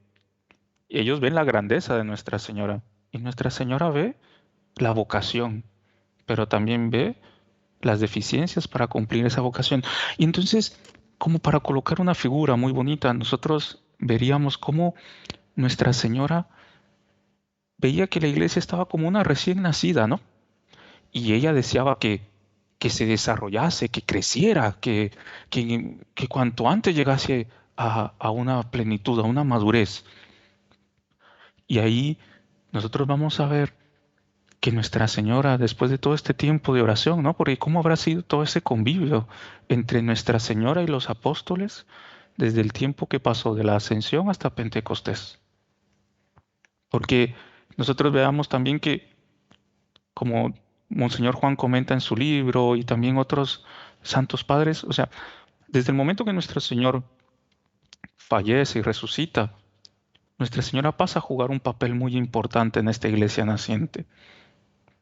Ellos ven la grandeza de Nuestra Señora y Nuestra Señora ve la vocación, pero también ve las deficiencias para cumplir esa vocación. Y entonces, como para colocar una figura muy bonita, nosotros veríamos cómo Nuestra Señora veía que la iglesia estaba como una recién nacida, ¿no? Y ella deseaba que se desarrollase, que creciera, que cuanto antes llegase a una plenitud, a una madurez. Y ahí nosotros vamos a ver que Nuestra Señora, después de todo este tiempo de oración, ¿no? Porque ¿cómo habrá sido todo ese convivio entre Nuestra Señora y los apóstoles desde el tiempo que pasó de la Ascensión hasta Pentecostés? Porque nosotros veamos también que, como Monseñor Juan comenta en su libro y también otros santos padres, o sea, desde el momento que nuestro Señor fallece y resucita, Nuestra Señora pasa a jugar un papel muy importante en esta iglesia naciente,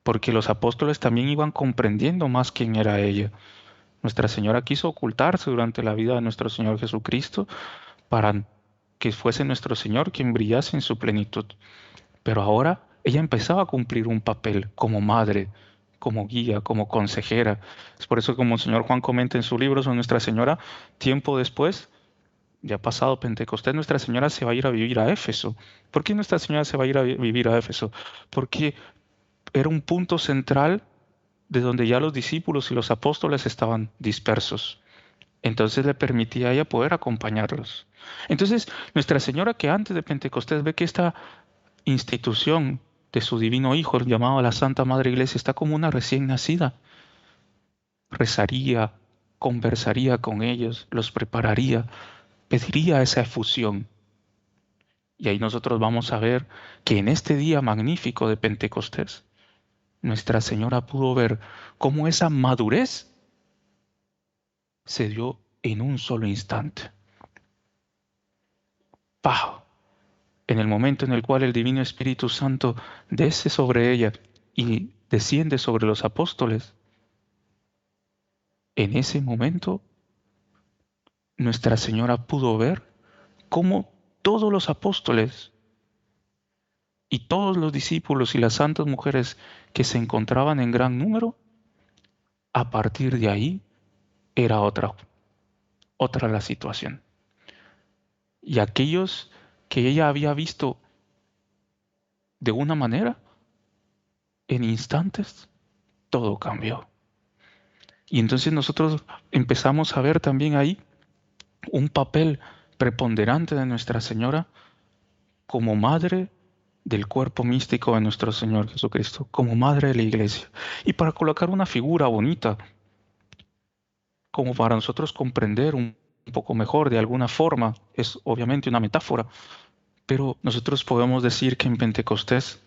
porque los apóstoles también iban comprendiendo más quién era ella. Nuestra Señora quiso ocultarse durante la vida de nuestro Señor Jesucristo para que fuese nuestro Señor quien brillase en su plenitud. Pero ahora ella empezaba a cumplir un papel como madre, como guía, como consejera. Es por eso que como el señor Juan comenta en su libro sobre Nuestra Señora, tiempo después, ya pasado Pentecostés, Nuestra Señora se va a ir a vivir a Éfeso. ¿Por qué Nuestra Señora se va a ir a vivir a Éfeso? Porque era un punto central de donde ya los discípulos y los apóstoles estaban dispersos. Entonces le permitía a ella poder acompañarlos. Entonces, Nuestra Señora, que antes de Pentecostés ve que esta institución de su divino Hijo, llamado la Santa Madre Iglesia, está como una recién nacida, rezaría, conversaría con ellos, los prepararía, pediría esa efusión. Y ahí nosotros vamos a ver que en este día magnífico de Pentecostés, Nuestra Señora pudo ver cómo esa madurez se dio en un solo instante. ¡Pah! En el momento en el cual el Divino Espíritu Santo desce sobre ella y desciende sobre los apóstoles, en ese momento Nuestra Señora pudo ver cómo todos los apóstoles y todos los discípulos y las santas mujeres que se encontraban en gran número, a partir de ahí era otra la situación. Y aquellos que ella había visto de una manera, en instantes, todo cambió. Y entonces nosotros empezamos a ver también ahí un papel preponderante de Nuestra Señora como madre del cuerpo místico de nuestro Señor Jesucristo, como madre de la Iglesia. Y para colocar una figura bonita, como para nosotros comprender un poco mejor de alguna forma, es obviamente una metáfora, pero nosotros podemos decir que en Pentecostés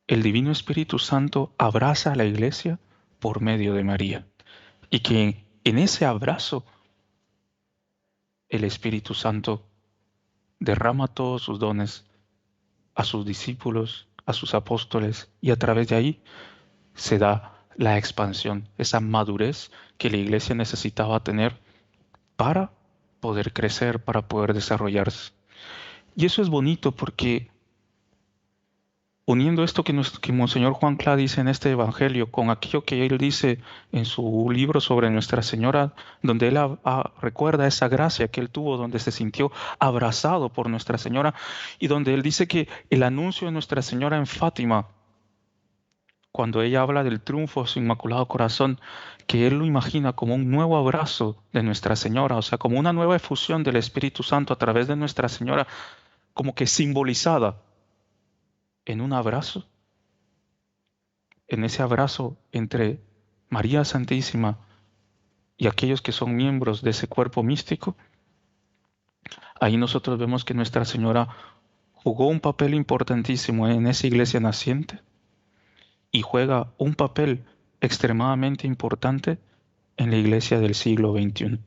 el Divino Espíritu Santo abraza a la Iglesia por medio de María, y que en ese abrazo el Espíritu Santo derrama todos sus dones a sus discípulos, a sus apóstoles, y a través de ahí se da la expansión, esa madurez que la Iglesia necesitaba tener para poder crecer, para poder desarrollarse. Y eso es bonito porque uniendo esto que Monseñor Juan Clá dice en este Evangelio con aquello que él dice en su libro sobre Nuestra Señora, donde él recuerda esa gracia que él tuvo, donde se sintió abrazado por Nuestra Señora, y donde él dice que el anuncio de Nuestra Señora en Fátima, cuando ella habla del triunfo de su Inmaculado Corazón, que él lo imagina como un nuevo abrazo de Nuestra Señora, o sea, como una nueva efusión del Espíritu Santo a través de Nuestra Señora, como que simbolizada en un abrazo, en ese abrazo entre María Santísima y aquellos que son miembros de ese cuerpo místico. Ahí nosotros vemos que Nuestra Señora jugó un papel importantísimo en esa iglesia naciente y juega un papel extremadamente importante en la iglesia del siglo XXI.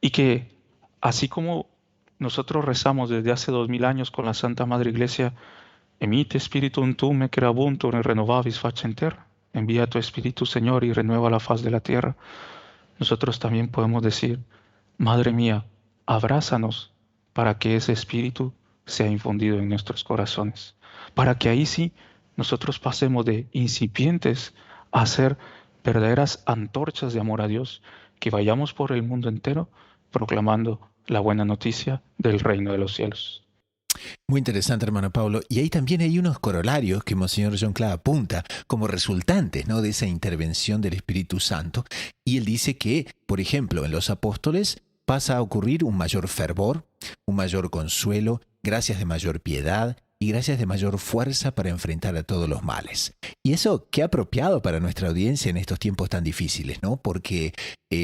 Y que así como nosotros rezamos desde hace 2000 años con la Santa Madre Iglesia, Emite Spiritum tuum et creabuntur in renovavis faciem terra. Envía tu Espíritu, Señor, y renueva la faz de la tierra. Nosotros también podemos decir, Madre mía, abrázanos para que ese Espíritu sea infundido en nuestros corazones. Para que ahí sí nosotros pasemos de incipientes a ser verdaderas antorchas de amor a Dios, que vayamos por el mundo entero proclamando la buena noticia del reino de los cielos. Muy interesante, hermano Pablo. Y ahí también hay unos corolarios que Monseñor John Clá apunta como resultantes, ¿no?, de esa intervención del Espíritu Santo. Y él dice que, por ejemplo, en los apóstoles pasa a ocurrir un mayor fervor, un mayor consuelo, gracias de mayor piedad y gracias de mayor fuerza para enfrentar a todos los males. Y eso qué apropiado para nuestra audiencia en estos tiempos tan difíciles, ¿no? Porque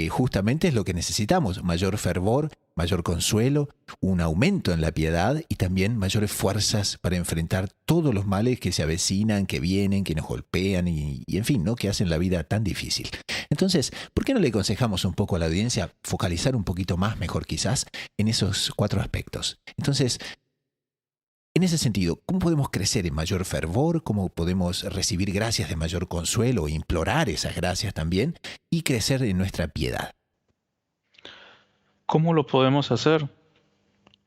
justamente es lo que necesitamos, mayor fervor, mayor consuelo, un aumento en la piedad y también mayores fuerzas para enfrentar todos los males que se avecinan, que vienen, que nos golpean y en fin, ¿no?, que hacen la vida tan difícil. Entonces, ¿por qué no le aconsejamos un poco a la audiencia focalizar un poquito más, mejor quizás, en esos 4 aspectos? Entonces, en ese sentido, ¿cómo podemos crecer en mayor fervor? ¿Cómo podemos recibir gracias de mayor consuelo e implorar esas gracias también? Y crecer en nuestra piedad. ¿Cómo lo podemos hacer?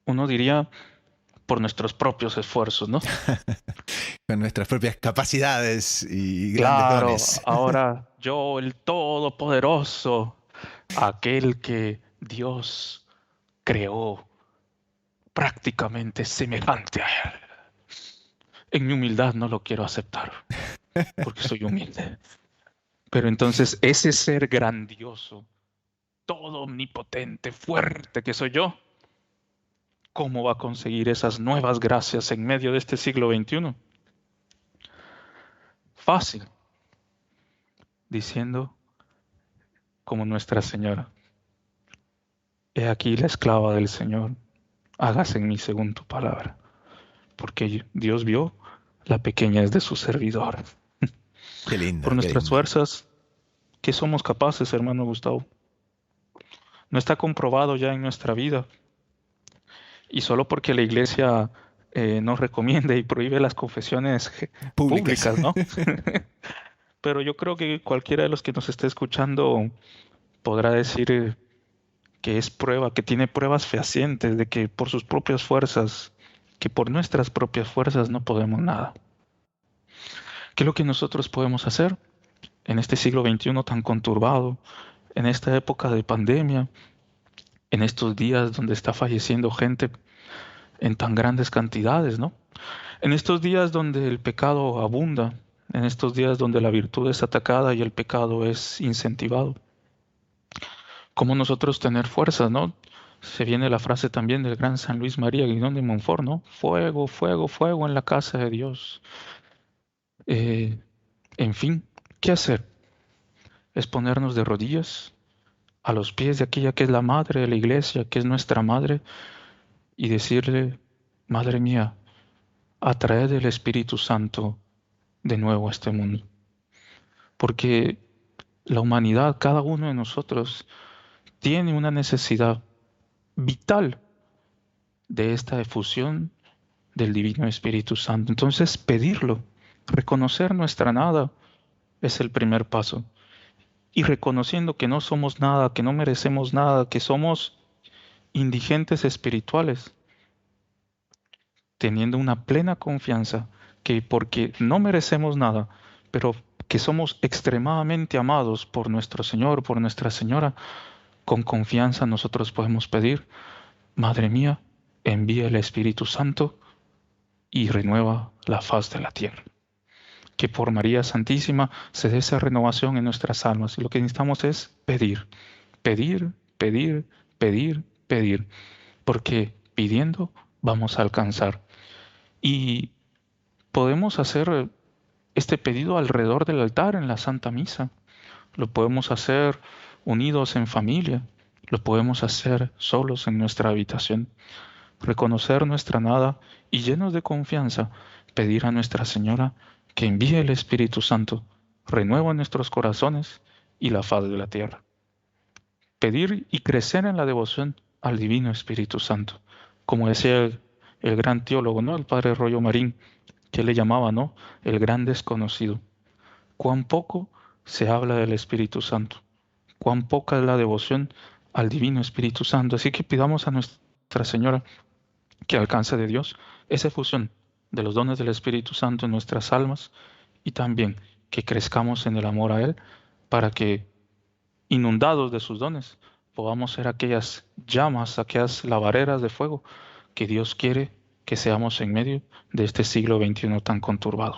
Uno diría por nuestros propios esfuerzos, ¿no? Con nuestras propias capacidades y grandes dones. Ahora yo, el Todopoderoso, aquel que Dios creó prácticamente semejante a Él. En mi humildad no lo quiero aceptar, porque soy humilde. Pero entonces ese ser grandioso, todo omnipotente, fuerte que soy yo, ¿cómo va a conseguir esas nuevas gracias en medio de este siglo XXI? Fácil, diciendo como Nuestra Señora, he aquí la esclava del Señor, hágase en mí según tu palabra, porque Dios vio la pequeñez de su servidor. Qué lindo. Por nuestras fuerzas, ¿qué somos capaces, hermano Gustavo? No está comprobado ya en nuestra vida. Y solo porque la Iglesia nos recomienda y prohíbe las confesiones públicas, ¿no? Pero yo creo que cualquiera de los que nos esté escuchando podrá decir que es prueba, que tiene pruebas fehacientes de que por sus propias fuerzas, que por nuestras propias fuerzas no podemos nada. ¿Qué es lo que nosotros podemos hacer en este siglo XXI tan conturbado, en esta época de pandemia, en estos días donde está falleciendo gente en tan grandes cantidades, ¿no? En estos días donde el pecado abunda, en estos días donde la virtud es atacada y el pecado es incentivado? ¿Cómo nosotros tener fuerzas, no? Se viene la frase también del gran San Luis María Guinón de Montfort, ¿no? Fuego, fuego, fuego en la casa de Dios. Eh, en fin, ¿qué hacer? Es ponernos de rodillas a los pies de aquella que es la madre de la iglesia, que es nuestra madre, y decirle, Madre mía, atraed el Espíritu Santo de nuevo a este mundo. Porque la humanidad, cada uno de nosotros, tiene una necesidad vital de esta efusión del Divino Espíritu Santo. Entonces, pedirlo, reconocer nuestra nada, es el primer paso. Y reconociendo que no somos nada, que no merecemos nada, que somos indigentes espirituales, teniendo una plena confianza que porque no merecemos nada, pero que somos extremadamente amados por nuestro Señor, por Nuestra Señora, con confianza nosotros podemos pedir, Madre mía, envía el Espíritu Santo y renueva la faz de la tierra. Que por María Santísima se dé esa renovación en nuestras almas. Y lo que necesitamos es pedir, pedir, pedir, pedir, pedir. Porque pidiendo vamos a alcanzar. Y podemos hacer este pedido alrededor del altar en la Santa Misa. Lo podemos hacer unidos en familia. Lo podemos hacer solos en nuestra habitación. Reconocer nuestra nada y llenos de confianza, pedir a Nuestra Señora que envíe el Espíritu Santo, renueva nuestros corazones y la faz de la tierra. Pedir y crecer en la devoción al Divino Espíritu Santo. Como decía el gran teólogo, ¿no? El padre Rollo Marín, que le llamaba, ¿no? El gran desconocido. Cuán poco se habla del Espíritu Santo. Cuán poca es la devoción al Divino Espíritu Santo. Así que pidamos a Nuestra Señora que alcance de Dios esa efusión de los dones del Espíritu Santo en nuestras almas y también que crezcamos en el amor a Él para que, inundados de sus dones, podamos ser aquellas llamas, aquellas lavareras de fuego que Dios quiere que seamos en medio de este siglo XXI tan conturbado.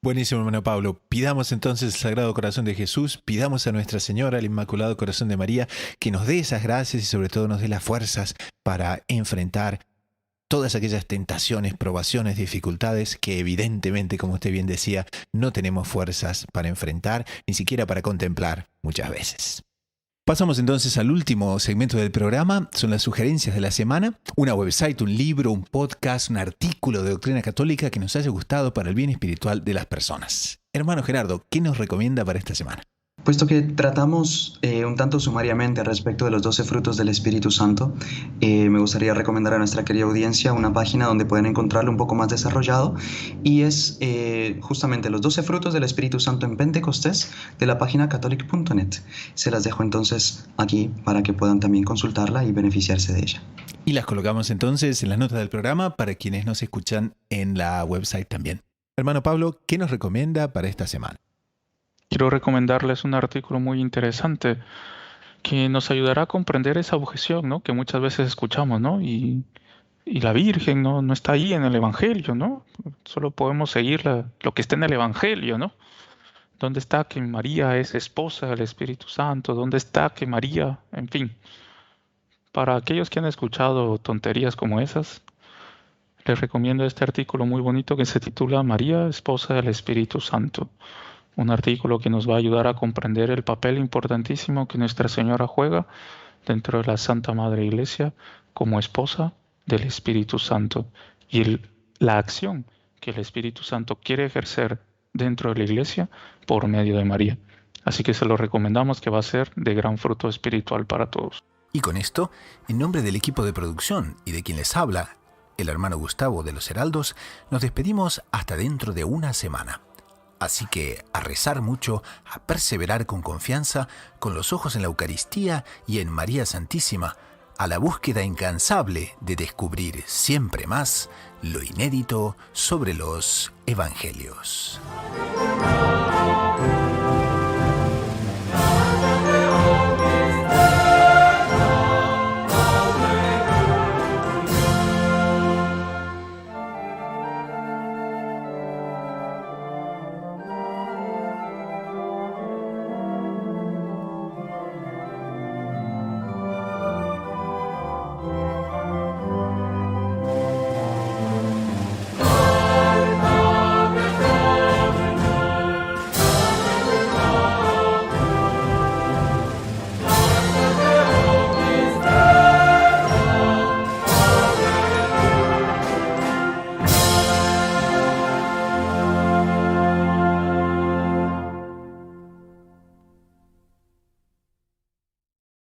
Buenísimo, hermano Pablo. Pidamos entonces el Sagrado Corazón de Jesús, pidamos a Nuestra Señora, al Inmaculado Corazón de María, que nos dé esas gracias y sobre todo nos dé las fuerzas para enfrentar todas aquellas tentaciones, probaciones, dificultades que evidentemente, como usted bien decía, no tenemos fuerzas para enfrentar, ni siquiera para contemplar muchas veces. Pasamos entonces al último segmento del programa, son las sugerencias de la semana, una website, un libro, un podcast, un artículo de doctrina católica que nos haya gustado para el bien espiritual de las personas. Hermano Gerardo, ¿qué nos recomienda para esta semana? Puesto que tratamos un tanto sumariamente respecto de los 12 frutos del Espíritu Santo, me gustaría recomendar a nuestra querida audiencia una página donde pueden encontrarlo un poco más desarrollado, y es justamente los 12 frutos del Espíritu Santo en Pentecostés de la página catholic.net. Se las dejo entonces aquí para que puedan también consultarla y beneficiarse de ella. Y las colocamos entonces en las notas del programa para quienes nos escuchan en la website también. Hermano Pablo, ¿qué nos recomienda para esta semana? Quiero recomendarles un artículo muy interesante que nos ayudará a comprender esa objeción, ¿no? Que muchas veces escuchamos, ¿no? Y la Virgen no está ahí en el Evangelio, ¿no? Solo podemos seguir lo que está en el Evangelio, ¿no? ¿Dónde está que María es esposa del Espíritu Santo? ¿Dónde está que María, en fin? Para aquellos que han escuchado tonterías como esas, les recomiendo este artículo muy bonito que se titula María, esposa del Espíritu Santo. Un artículo que nos va a ayudar a comprender el papel importantísimo que Nuestra Señora juega dentro de la Santa Madre Iglesia como esposa del Espíritu Santo y la acción que el Espíritu Santo quiere ejercer dentro de la Iglesia por medio de María. Así que se lo recomendamos, que va a ser de gran fruto espiritual para todos. Y con esto, en nombre del equipo de producción y de quien les habla, el hermano Gustavo de los Heraldos, nos despedimos hasta dentro de una semana. Así que a rezar mucho, a perseverar con confianza, con los ojos en la Eucaristía y en María Santísima, a la búsqueda incansable de descubrir siempre más lo inédito sobre los Evangelios.